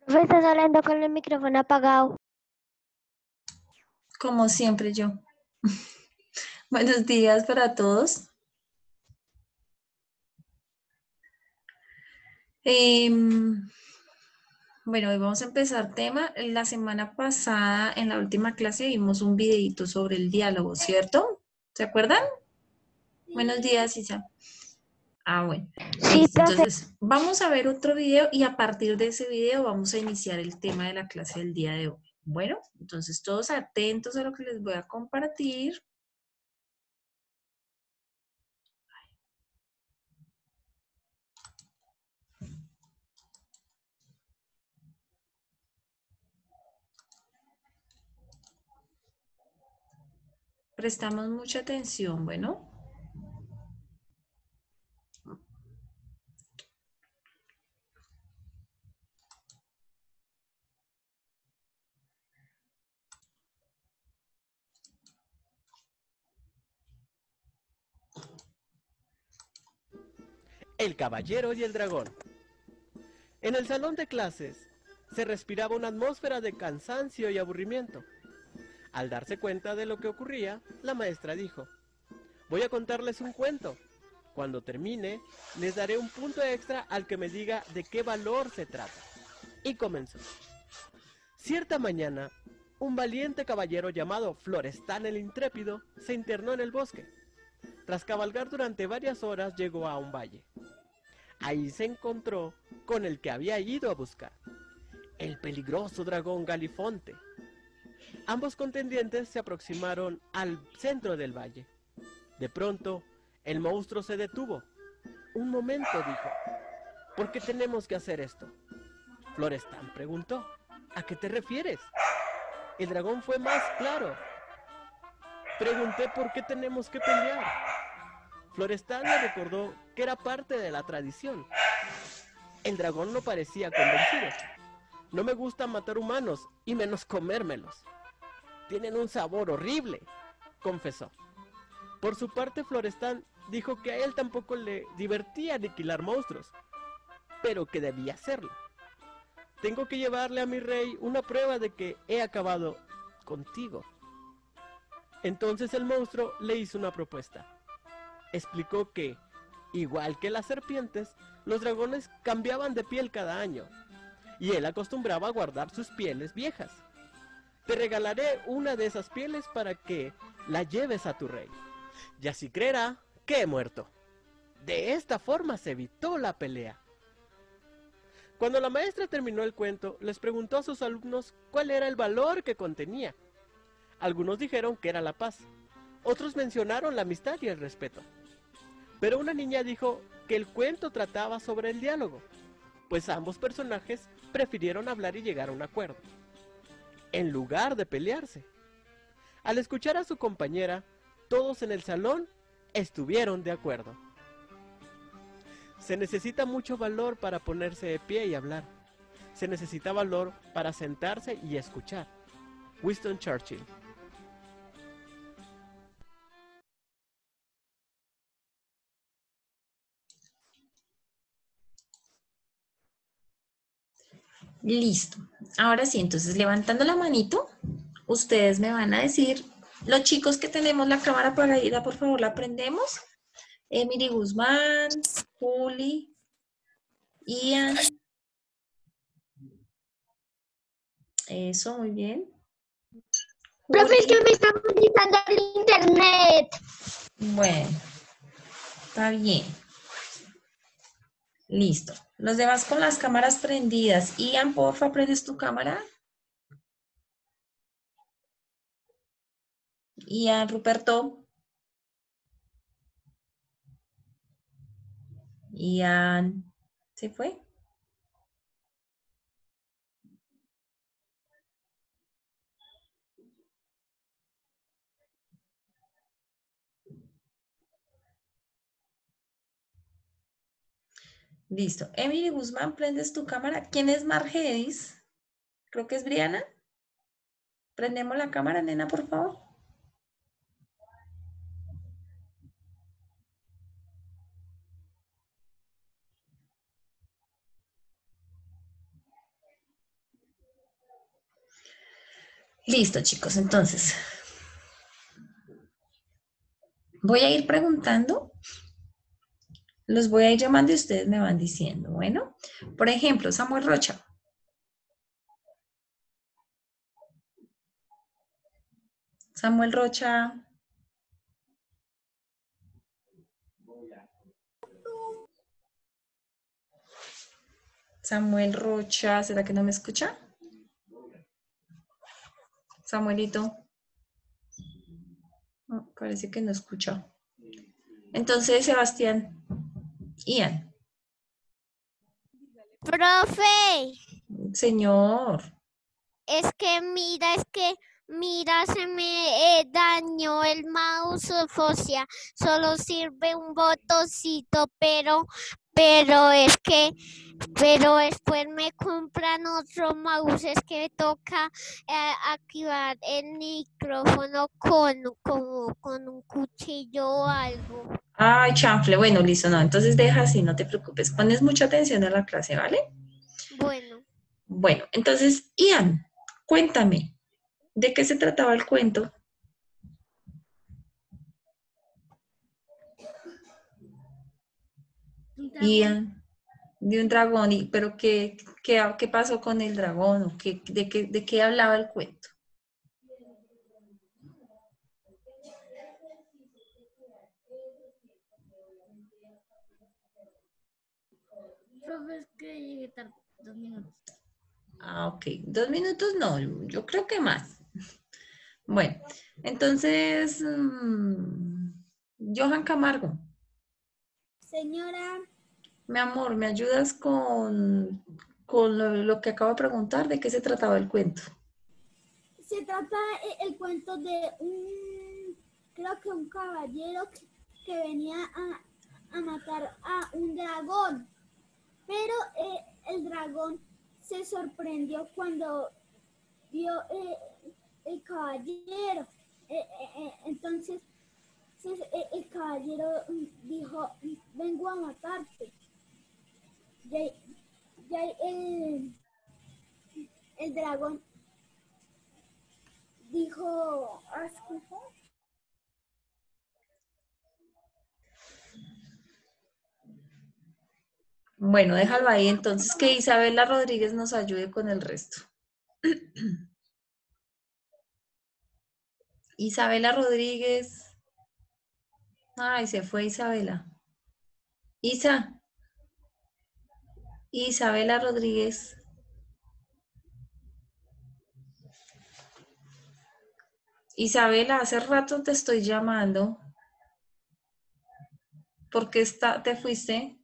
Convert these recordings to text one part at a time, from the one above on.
Profe, estás hablando con el micrófono apagado. Como siempre yo. Buenos días para todos. Bueno, hoy vamos a empezar tema. La semana pasada, en la última clase, vimos un videito sobre el diálogo, ¿cierto? ¿Se acuerdan? Buenos días, Isa. Bueno, Sí, listo. profe. Entonces, vamos a ver otro video y a partir de ese video vamos a iniciar el tema de la clase del día de hoy. Bueno, entonces todos atentos a lo que les voy a compartir. Prestamos mucha atención, bueno. El caballero y el dragón. En el salón de clases se respiraba una atmósfera de cansancio y aburrimiento. Al darse cuenta de lo que ocurría, la maestra dijo: voy a contarles un cuento. Cuando termine, les daré un punto extra al que me diga de qué valor se trata. Y comenzó. Cierta mañana, un valiente caballero llamado Florestán el Intrépido se internó en el bosque. Tras cabalgar durante varias horas, llegó a un valle. Ahí se encontró con el que había ido a buscar, el peligroso dragón Galifonte. Ambos contendientes se aproximaron al centro del valle. De pronto, el monstruo se detuvo. Un momento, dijo. ¿Por qué tenemos que hacer esto? Florestán preguntó. ¿A qué te refieres? El dragón fue más claro. Pregunté por qué tenemos que pelear. Florestán le recordó que era parte de la tradición. El dragón no parecía convencido. No me gusta matar humanos, y menos comérmelos. Tienen un sabor horrible, confesó. Por su parte, Florestán dijo que a él tampoco le divertía aniquilar monstruos, pero que debía hacerlo. Tengo que llevarle a mi rey una prueba de que he acabado contigo. Entonces el monstruo le hizo una propuesta. Explicó que, igual que las serpientes, los dragones cambiaban de piel cada año, y él acostumbraba a guardar sus pieles viejas. Te regalaré una de esas pieles para que la lleves a tu rey, y así creerá que he muerto. De esta forma se evitó la pelea. Cuando la maestra terminó el cuento, les preguntó a sus alumnos cuál era el valor que contenía. Algunos dijeron que era la paz, otros mencionaron la amistad y el respeto. Pero una niña dijo que el cuento trataba sobre el diálogo, pues ambos personajes prefirieron hablar y llegar a un acuerdo, en lugar de pelearse. Al escuchar a su compañera, todos en el salón estuvieron de acuerdo. Se necesita mucho valor para ponerse de pie y hablar. Se necesita valor para sentarse y escuchar. Winston Churchill. Listo. Ahora sí, entonces levantando la manito, ustedes me van a decir, los chicos que tenemos la cámara apagada, por favor, la prendemos. Emily Guzmán, Juli, Ian. Eso, muy bien. Profe, es que Juli. me está utilizando el internet. Bueno, está bien. Listo. Los demás con las cámaras prendidas. Ian, porfa, prendes tu cámara. Ian, Ruperto. Ian, ¿se fue? Listo. Emily Guzmán, prendes tu cámara. ¿Quién es Margedis? Creo que es Briana. Prendemos la cámara, nena, por favor. Listo, chicos. Entonces, voy a ir preguntando, los voy a ir llamando y ustedes me van diciendo. Bueno, por ejemplo, Samuel Rocha. Samuel Rocha. Samuel Rocha, ¿será que no me escucha? Samuelito. Oh, parece que no escucha. Entonces, Sebastián. Ian. Profe, Señor. es que mira, se me dañó el mouse, o sea, solo sirve un botoncito, pero después me compran otro mouse, es que toca activar el micrófono con un cuchillo o algo. Ay, chanfle. Bueno, listo, no. Entonces deja así, no te preocupes. Pones mucha atención a la clase, ¿vale? Bueno, Bueno, entonces, Ian, cuéntame, ¿de qué se trataba el cuento? Ian, de un dragón, pero ¿qué pasó con el dragón? ¿O de qué hablaba el cuento? Profe, es que llegué tarde, 2 minutos. Ah, ok. 2 minutos no, yo creo que más. Bueno, entonces, Johan Camargo, Señora, mi amor, ¿me ayudas con lo que acabo de preguntar? ¿De qué se trataba el cuento? se trata el cuento de creo que un caballero que venía a matar a un dragón, pero el dragón se sorprendió cuando vio el caballero. Entonces el caballero dijo, vengo a matarte. Ya, ya el dragón dijo, Bueno, déjalo ahí entonces, que Isabela Rodríguez nos ayude con el resto. Isabela Rodríguez. Ay, se fue Isabela. Isabela Rodríguez. Isabela, hace rato te estoy llamando. ¿Por qué te fuiste?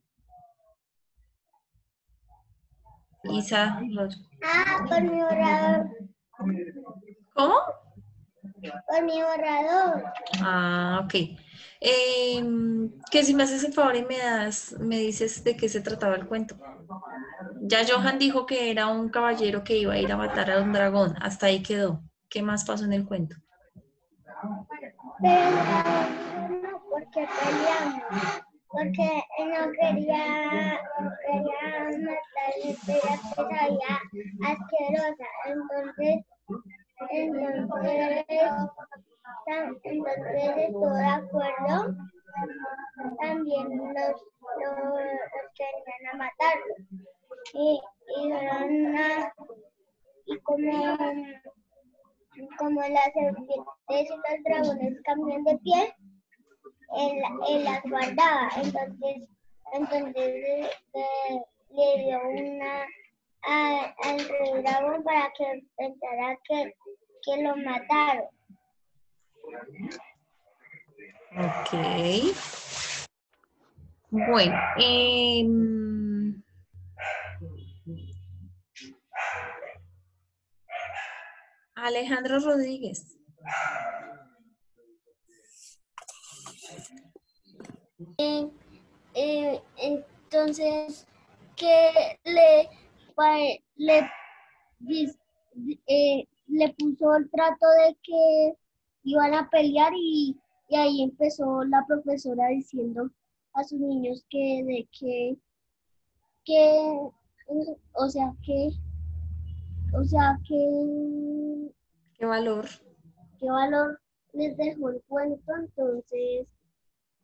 por mi orador, ¿Cómo? por mi orador. Ah, ok. Que si me haces el favor y me dices de qué se trataba el cuento. Ya Johan dijo que era un caballero que iba a ir a matar a un dragón. Hasta ahí quedó. ¿Qué más pasó en el cuento? Pero no, porque peleamos, porque no quería matar gente ya que sabía asquerosa. Entonces estuvo de acuerdo también los que venían a matarlo. Y como las serpientes y los dragones cambian de piel, él las guardaba. Entonces le dio una al rey dragón para que pensara que lo mataron. Ok. Bueno, Alejandro Rodríguez. entonces que le puso el trato de que iban a pelear y ahí empezó la profesora diciendo a sus niños que o sea que ¿Qué valor? ¿Qué valor les dejó el cuento? Entonces,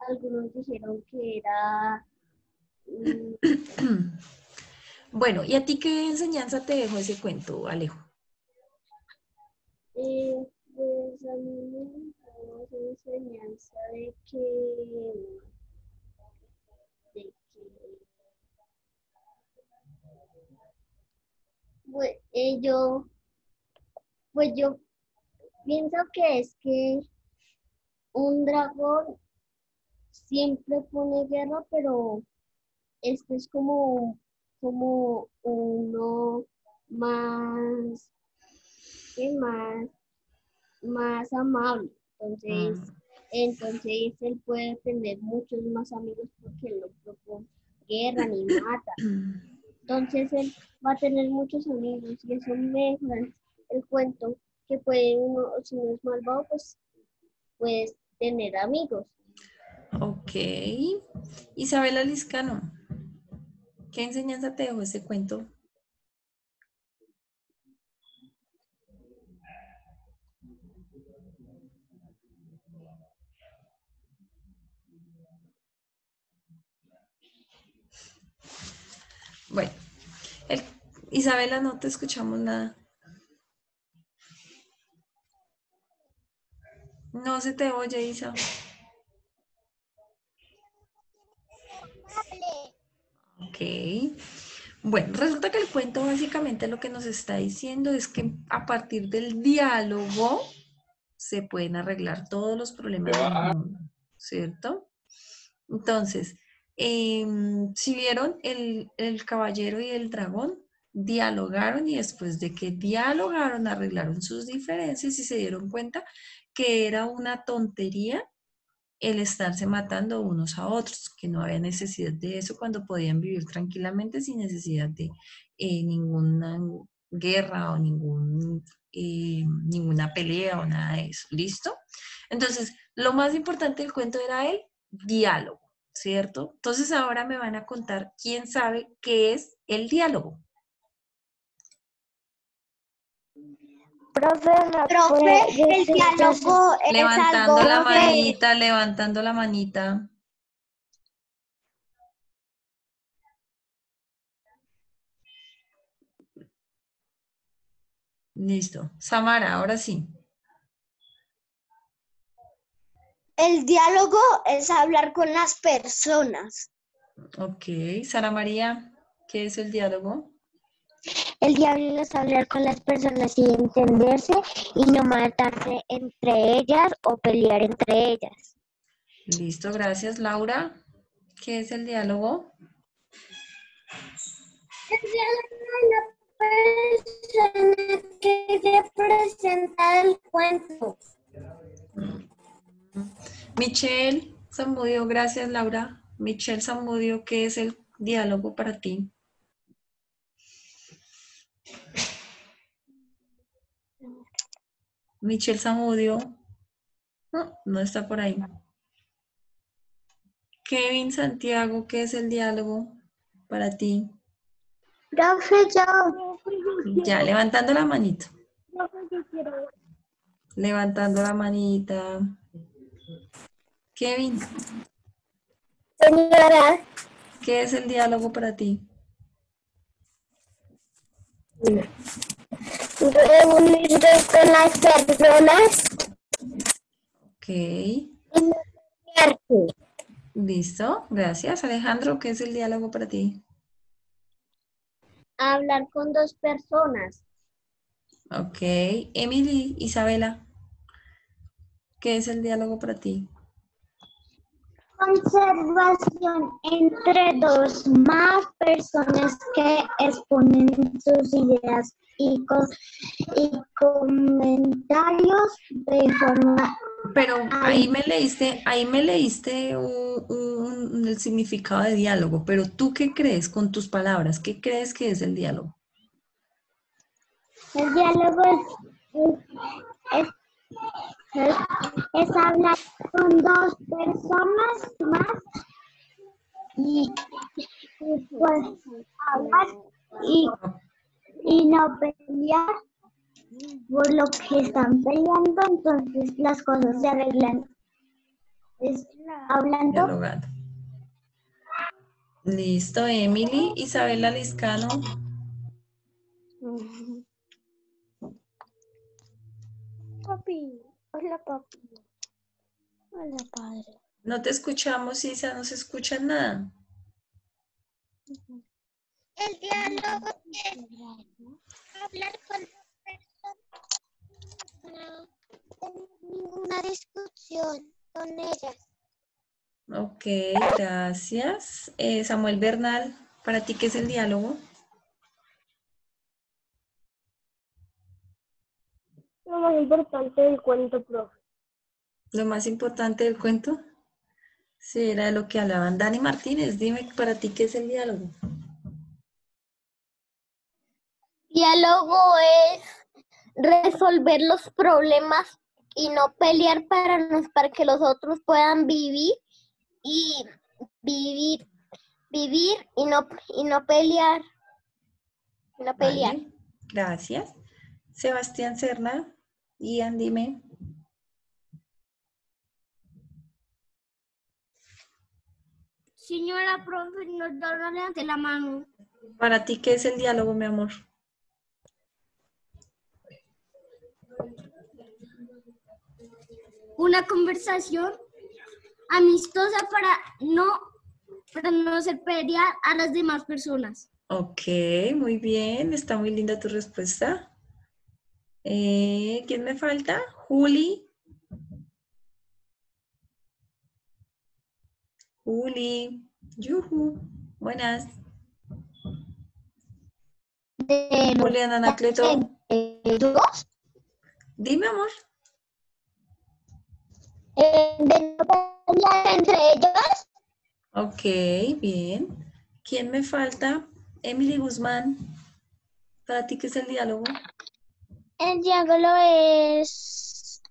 algunos dijeron que era, Bueno, ¿y a ti qué enseñanza te dejó ese cuento, Alejo? pues a mí me dejó esa enseñanza de que pues, yo pienso que es que un dragón siempre pone guerra, pero este es como uno más, ¿qué más? Más amable. Mm. Entonces él puede tener muchos más amigos porque él no propone guerra ni mata. Entonces él va a tener muchos amigos y eso mejora el cuento que puede uno, si no es malvado, pues puedes tener amigos. Ok. Isabela Liscano, ¿qué enseñanza te dejó ese cuento? Bueno, el- Isabela, no te escuchamos nada. No se te oye, Isa. Ok. Bueno, resulta que el cuento básicamente lo que nos está diciendo es que a partir del diálogo se pueden arreglar todos los problemas del mundo, ¿cierto? Entonces, si vieron, el caballero y el dragón dialogaron y después de que dialogaron, arreglaron sus diferencias y se dieron cuenta que era una tontería el estarse matando unos a otros, que no había necesidad de eso cuando podían vivir tranquilamente sin necesidad de ninguna guerra o ninguna pelea o nada de eso. ¿Listo? Entonces, lo más importante del cuento era el diálogo, ¿cierto? Entonces ahora me van a contar quién sabe qué es el diálogo. Profe, Profe, el diálogo es Levantando algo la que manita, levantando la manita. Listo. Samara, ahora sí. el diálogo es hablar con las personas. Ok. Sara María, ¿qué es el diálogo? el diálogo es hablar con las personas y entenderse y no matarse entre ellas o pelear entre ellas. Listo, gracias. Laura, ¿qué es el diálogo? El diálogo es la persona que representa el cuento. Michelle Zamudio, gracias Laura. Michelle Zamudio, ¿qué es el diálogo para ti? Michelle Zamudio, no está por ahí. Kevin Santiago, ¿qué es el diálogo para ti? Profe, yo Ya, levantando la manita. profe, yo quiero. Levantando la manita. Kevin, Señora, ¿qué es el diálogo para ti? reunirse con las personas Ok, y mediarse. listo, gracias. Alejandro, ¿qué es el diálogo para ti? Hablar con dos personas. Ok, Emily, Isabela, ¿qué es el diálogo para ti? Conversación entre dos más personas que exponen sus ideas y comentarios de forma Pero ahí me leíste el significado de diálogo, pero ¿tú qué crees con tus palabras? ¿Qué crees que es el diálogo? el diálogo es, es, es hablar con dos personas más y pues hablar y, y no pelear por lo que están peleando, entonces las cosas se arreglan. Hablando. Dialogando. Listo, Emily. Isabela Liscano. Papi, hola papi. Hola padre. No te escuchamos, Isa, no se escucha nada. El diálogo es hablar con la persona, no tener ninguna discusión con ellas. Ok, gracias. Samuel Bernal, ¿para ti qué es el diálogo? Lo más importante del cuento, profe. Lo más importante del cuento será lo que hablaban. Dani Martínez, dime para ti qué es el diálogo. Diálogo es resolver los problemas y no pelear para que los otros puedan vivir y vivir y no pelear. Vale, gracias. Sebastián Serna, Ian, dime. Señora profe, no levante la mano. Para ti qué es el diálogo, mi amor. Una conversación amistosa para no hacer pelear a las demás personas. Ok, muy bien, está muy linda tu respuesta. ¿Quién me falta? Juli. Juli. Yuhu. Buenas. Julián Anacleto. ¿Dos? Dime, amor. De no pelear entre ellos. Ok, bien. ¿Quién me falta? Emily Guzmán. ¿Para ti qué es el diálogo? El diálogo es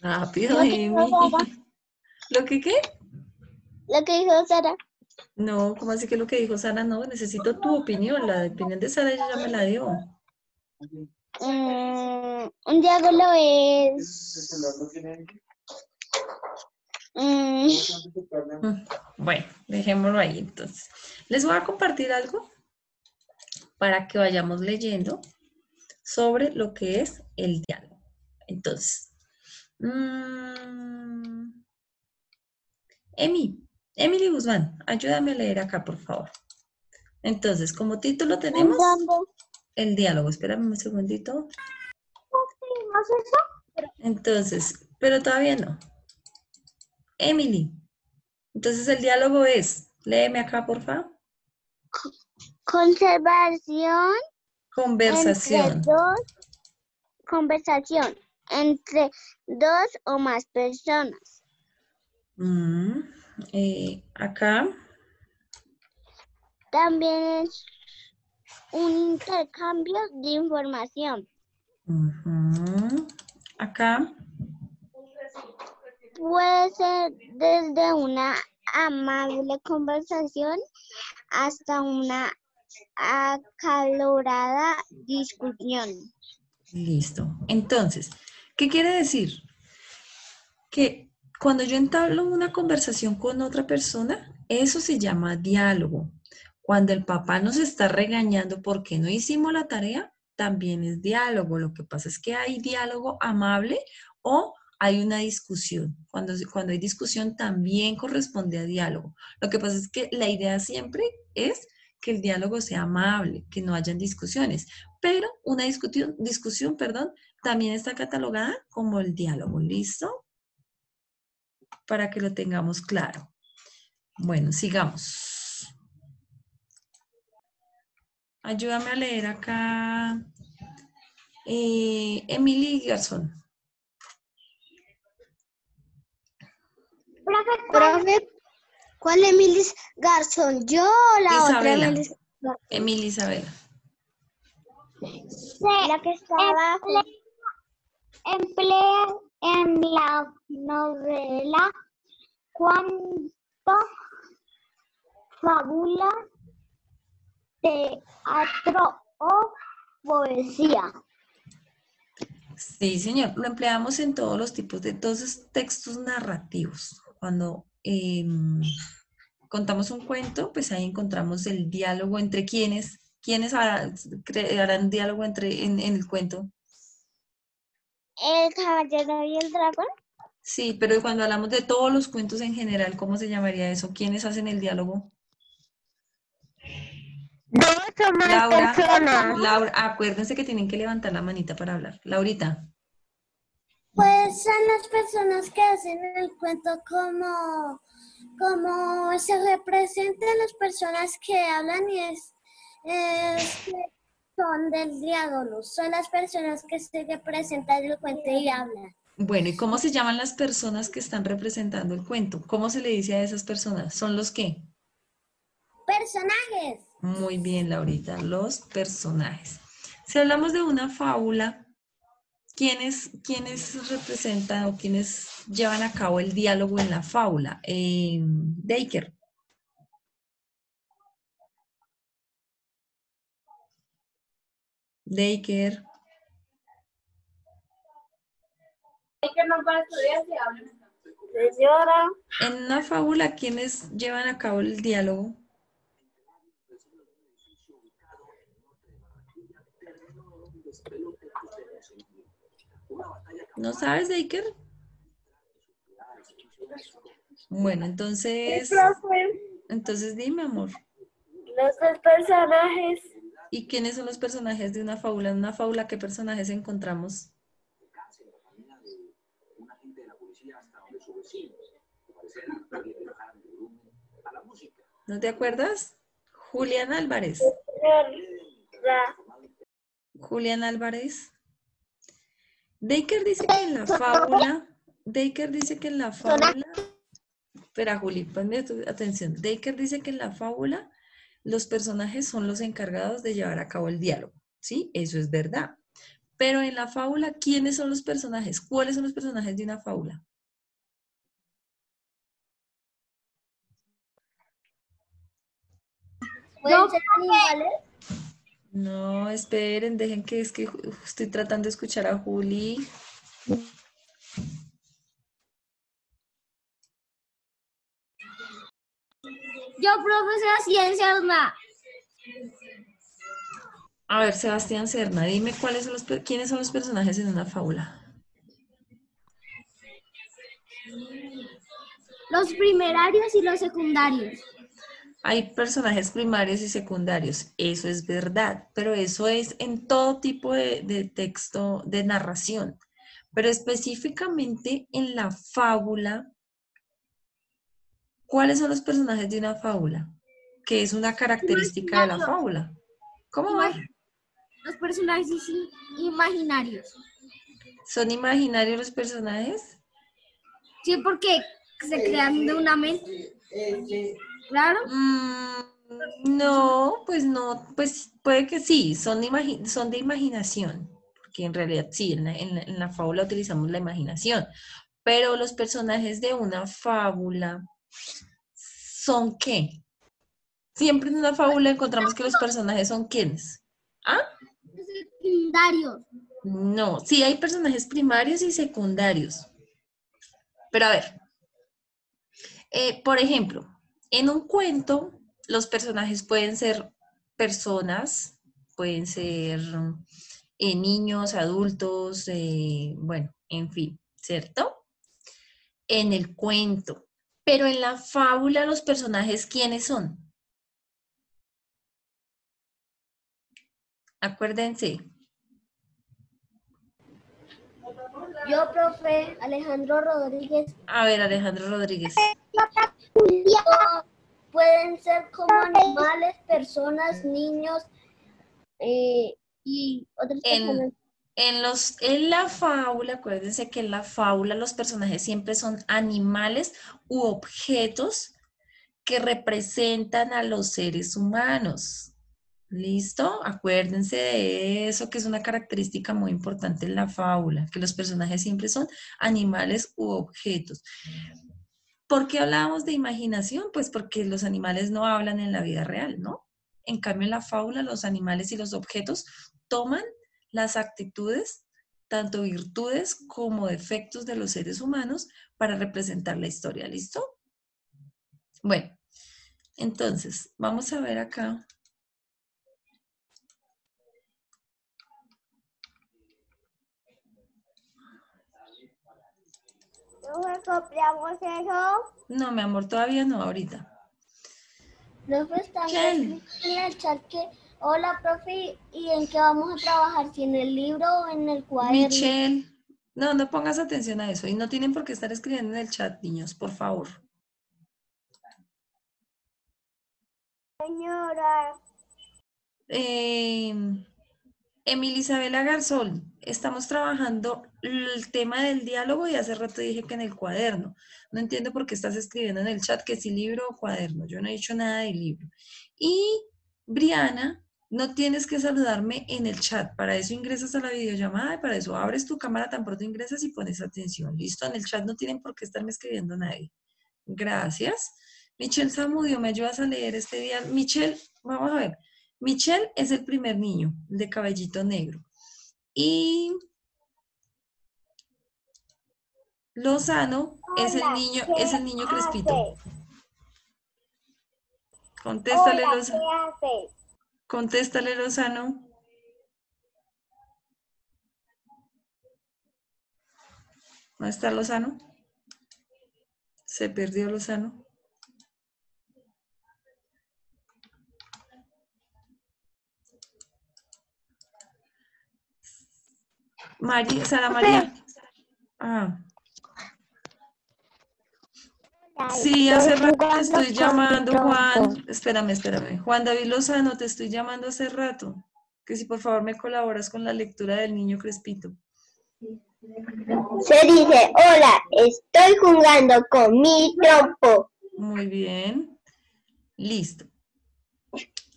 Rápido, lo que dijo Emi. Sara. ¿Lo que qué? Lo que dijo Sara. No, ¿cómo así que lo que dijo Sara? No, necesito tu opinión. La opinión de Sara ella ya me la dio. Un diálogo es Bueno, dejémoslo ahí entonces. Les voy a compartir algo para que vayamos leyendo sobre lo que es el diálogo. Entonces, Emily Guzmán, ayúdame a leer acá, por favor. Entonces, como título tenemos el diálogo. Espérame un segundito. Entonces, pero todavía no. Emily. Entonces, el diálogo es, léeme acá, por favor. conversación entre dos o más personas. Acá. También es un intercambio de información. Acá. Puede ser desde una amable conversación hasta una acalorada discusión. Listo. Entonces, ¿qué quiere decir? Que cuando yo entablo una conversación con otra persona, eso se llama diálogo. Cuando el papá nos está regañando porque no hicimos la tarea, también es diálogo. Lo que pasa es que hay diálogo amable o hay una discusión. Cuando hay discusión también corresponde a diálogo. Lo que pasa es que la idea siempre es que el diálogo sea amable, que no hayan discusiones. Pero una discusión, también está catalogada como el diálogo. ¿Listo? Para que lo tengamos claro. Bueno, sigamos. Ayúdame a leer acá. Emily Garzón. Profe, ¿cuál Emily Garzón? ¿Yo o la Isabela. otra Emily Garzón? Emily Isabela. La que está abajo. Emplea en la novela cuento, fábula, teatro o poesía. Sí, señor. Lo empleamos en todos los tipos de todos esos textos narrativos. Cuando contamos un cuento, pues ahí encontramos el diálogo entre quienes harán diálogo en el cuento. El caballero y el dragón. Sí, pero cuando hablamos de todos los cuentos en general, ¿cómo se llamaría eso? ¿Quiénes hacen el diálogo? Dos o más Laura, personas. Laura, acuérdense que tienen que levantar la manita para hablar. Laurita. Pues son las personas que hacen el cuento como se representan las personas que hablan y son del diálogo. Son las personas que se representan el cuento y hablan. Bueno, ¿y cómo se llaman las personas que están representando el cuento? ¿Cómo se le dice a esas personas? ¿Son los qué? Personajes. Muy bien, Laurita, los personajes. Si hablamos de una fábula, ¿quiénes representan o quiénes llevan a cabo el diálogo en la fábula? Deiker. Deiker. Señora, En una fábula, ¿quiénes llevan a cabo el diálogo? ¿No sabes, Deiker? Bueno, entonces dime, amor. los dos personajes. ¿Y quiénes son los personajes de una fábula? En una fábula, ¿qué personajes encontramos? ¿No te acuerdas? Julián Álvarez. Julián Álvarez. Deiker dice que en la fábula, espera, Juli, ponme atención. Deiker dice que en la fábula los personajes son los encargados de llevar a cabo el diálogo, ¿sí? Eso es verdad. Pero en la fábula, ¿quiénes son los personajes? ¿Cuáles son los personajes de una fábula? ¿Pueden ser animales? No, esperen, dejen que es que estoy tratando de escuchar a Juli. Yo, profesora Ciencias Ma. A ver, Sebastián Serna, dime quiénes son los personajes en una fábula. Los primerarios y los secundarios. Hay personajes primarios y secundarios, eso es verdad, pero eso es en todo tipo de texto, de narración. Pero específicamente en la fábula, ¿cuáles son los personajes de una fábula? Que es una característica de la fábula. ¿Cómo va? Los personajes imaginarios. ¿Son imaginarios los personajes? Sí, porque se crean de una mente. Claro. No, pues no, pues puede que sí, son de imaginación, porque en realidad sí, en la fábula utilizamos la imaginación, pero los personajes de una fábula son ¿qué? Siempre en una fábula encontramos que los personajes son ¿quiénes? ¿Ah? Secundarios. No, sí hay personajes primarios y secundarios, pero a ver, por ejemplo, en un cuento, los personajes pueden ser personas, pueden ser niños, adultos, bueno, en fin, ¿cierto? En el cuento. Pero en la fábula, los personajes, ¿quiénes son? Acuérdense. Yo, profe Alejandro Rodríguez. A ver, Alejandro Rodríguez. Pueden ser como animales, personas, niños y otras personas. En la fábula, acuérdense que en la fábula los personajes siempre son animales u objetos que representan a los seres humanos. ¿Listo? Acuérdense de eso, que es una característica muy importante en la fábula, que los personajes siempre son animales u objetos. ¿Por qué hablábamos de imaginación? Pues porque los animales no hablan en la vida real, ¿no? En cambio, en la fábula, los animales y los objetos toman las actitudes, tanto virtudes como defectos de los seres humanos para representar la historia, ¿listo? Bueno, entonces, vamos a ver acá. ¿Nos copiamos eso? No, mi amor, todavía no, ahorita. Profe, está Michelle. en el chat que, hola, profe, ¿y en qué vamos a trabajar? ¿Si en el libro o en el cuaderno? Michelle, no pongas atención a eso. Y no tienen por qué estar escribiendo en el chat, niños, por favor. Señora. Emily Isabela Garzón, estamos trabajando el tema del diálogo y hace rato dije que en el cuaderno. No entiendo por qué estás escribiendo en el chat que si libro o cuaderno. Yo no he dicho nada de libro. Y Briana, no tienes que saludarme en el chat. Para eso ingresas a la videollamada y para eso abres tu cámara tan pronto ingresas y pones atención. Listo, en el chat no tienen por qué estarme escribiendo nadie. Gracias. Michelle Zamudio, ¿me ayudas a leer este día? Michelle, vamos a ver. Michelle es el primer niño, el de cabellito negro. Y Lozano es el niño crespito. Contéstale, Lozano. ¿Qué haces? Contéstale, Lozano. ¿Dónde está Lozano? Se perdió Lozano. María, Sara María. Ah. Sí, hace rato te estoy llamando, Juan. Espérame. Juan David Lozano, te estoy llamando hace rato. Que si por favor me colaboras con la lectura del niño crespito. Se dice, hola, estoy jugando con mi trompo. Muy bien. Listo.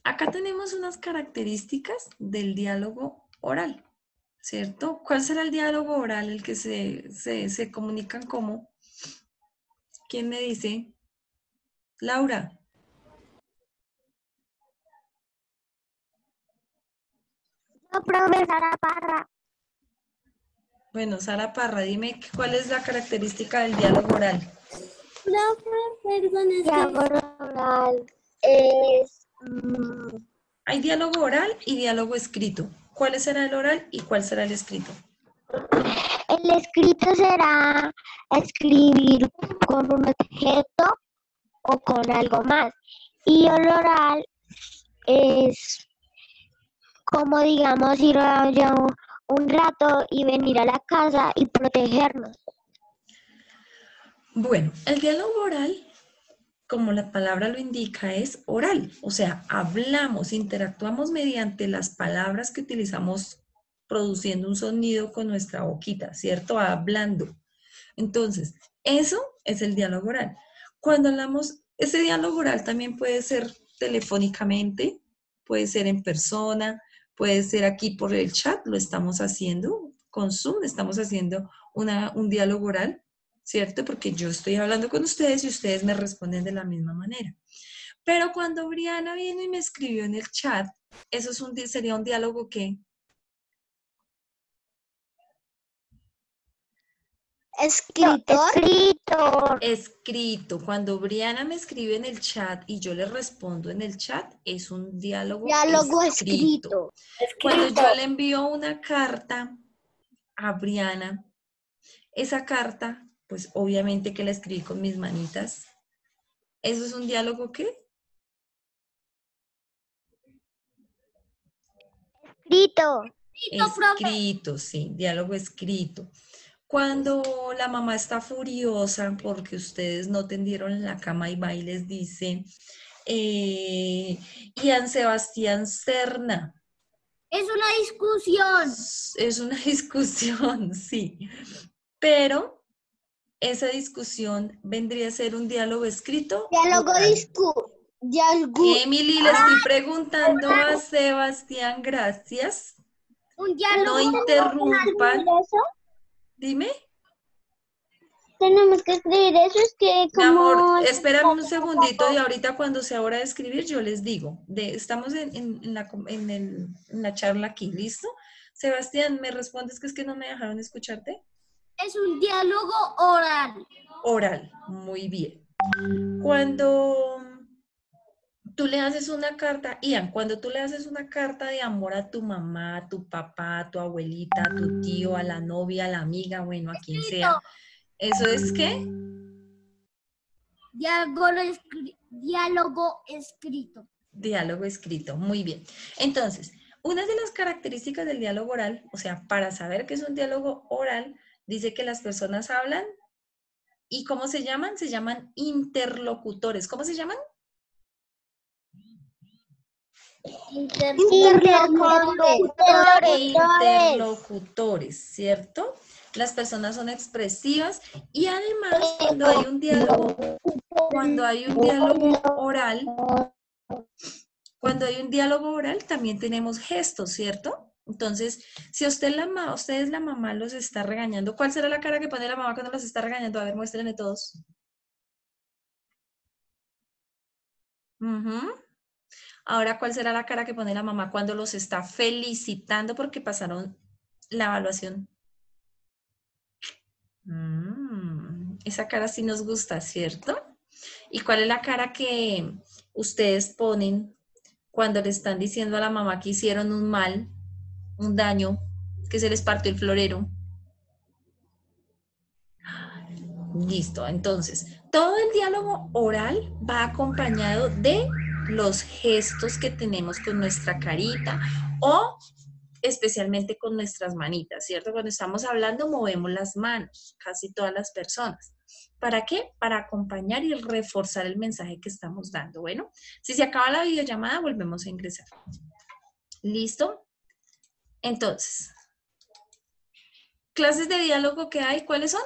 Acá tenemos unas características del diálogo oral, ¿cierto? ¿Cuál será el diálogo oral? El que se comunican como. ¿Quién me dice? Laura. No, profe, Sara Parra. Bueno, Sara Parra, dime cuál es la característica del diálogo oral. Profe, perdón, es diálogo oral es... Hay diálogo oral y diálogo escrito. ¿Cuál será el oral y cuál será el escrito? El escrito será escribir con un objeto o con algo más. Y el oral es como, digamos, ir allá un rato y venir a la casa y protegernos. Bueno, el diálogo oral, como la palabra lo indica, es oral. O sea, hablamos, interactuamos mediante las palabras que utilizamos produciendo un sonido con nuestra boquita, ¿cierto? Hablando. Entonces, eso es el diálogo oral. Cuando hablamos, ese diálogo oral también puede ser telefónicamente, puede ser en persona, puede ser aquí por el chat, lo estamos haciendo con Zoom, estamos haciendo un diálogo oral, ¿cierto? Porque yo estoy hablando con ustedes y ustedes me responden de la misma manera. Pero cuando Briana vino y me escribió en el chat, eso sería un diálogo que... Escrito. Cuando Briana me escribe en el chat y yo le respondo en el chat, es un diálogo escrito. Cuando yo le envío una carta a Briana, esa carta, pues obviamente que la escribí con mis manitas. ¿Eso es un diálogo qué? Escrito, sí, diálogo escrito. Cuando la mamá está furiosa porque ustedes no tendieron la cama y va y les dice, Ian Sebastián Serna. Es una discusión. Es una discusión, sí. Pero esa discusión vendría a ser un diálogo escrito. Emily, le estoy preguntando a Sebastián, gracias. Un diálogo. No interrumpan. Dime. tenemos que escribir eso, es que Mi amor, como... espérame un segundito y ahorita cuando sea hora de escribir yo les digo. Estamos en la charla aquí, ¿listo? Sebastián, ¿me respondes que es que no me dejaron escucharte? Es un diálogo oral. Oral, muy bien. Cuando tú le haces una carta, Ian, cuando tú le haces una carta de amor a tu mamá, a tu papá, a tu abuelita, a tu tío, a la novia, a la amiga, bueno, a quien sea, ¿eso es qué? Diálogo escrito. Diálogo escrito, muy bien. Entonces, una de las características del diálogo oral, o sea, para saber qué es un diálogo oral, dice que las personas hablan y ¿cómo se llaman? Se llaman interlocutores. ¿Cómo se llaman? Interlocutores, ¿cierto? Las personas son expresivas y además cuando hay un diálogo oral, también tenemos gestos, ¿cierto? Entonces, si usted es la mamá, los está regañando, ¿cuál será la cara que pone la mamá cuando los está regañando? A ver, muéstrenle todos. Ahora, ¿cuál será la cara que pone la mamá cuando los está felicitando porque pasaron la evaluación? Esa cara sí nos gusta, ¿cierto? ¿Y cuál es la cara que ustedes ponen cuando le están diciendo a la mamá que hicieron un mal, un daño, que se les partió el florero? Listo, entonces, todo el diálogo oral va acompañado de los gestos que tenemos con nuestra carita o especialmente con nuestras manitas, ¿cierto? Cuando estamos hablando movemos las manos, casi todas las personas. ¿Para qué? Para acompañar y reforzar el mensaje que estamos dando. Bueno, si se acaba la videollamada, volvemos a ingresar. ¿Listo? Entonces, clases de diálogo que hay, ¿cuáles son?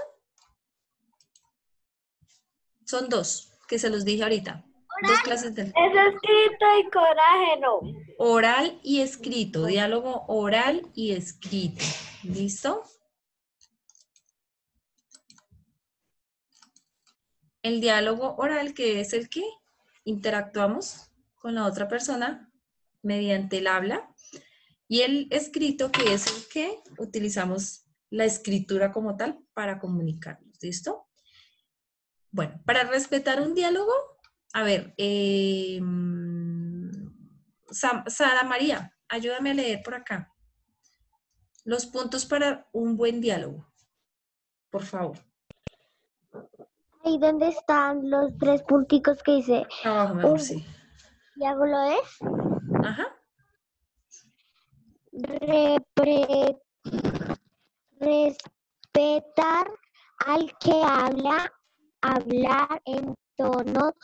Son dos, que se los dije ahorita. Dos clases de... Es escrito y corágeno. Oral y escrito, diálogo oral y escrito. ¿Listo? El diálogo oral, que es el que interactuamos con la otra persona mediante el habla. Y el escrito, que es el que utilizamos la escritura como tal para comunicarnos. ¿Listo? Bueno, para respetar un diálogo, a ver, Sara María, ayúdame a leer por acá. Los puntos para un buen diálogo, por favor. Ahí donde están los 3 punticos que dice. Abajo, mi amor, sí. ¿Diálogo es? Ajá. Respetar al que habla, hablar en tono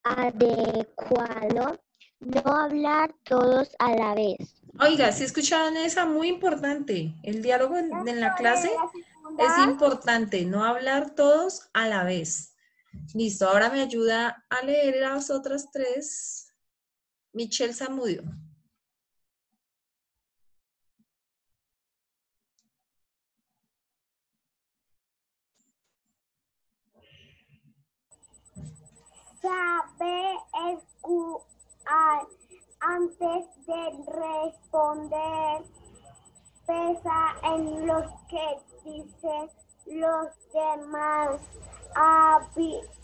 adecuado, no hablar todos a la vez. Oiga, si escuchaban esa, muy importante. El diálogo en la clase es importante, no hablar todos a la vez. Listo, ahora me ayuda a leer las otras 3. Michelle Zamudio. Sabe escuchar antes de responder. Pesa en lo que dicen los demás. Arbitrar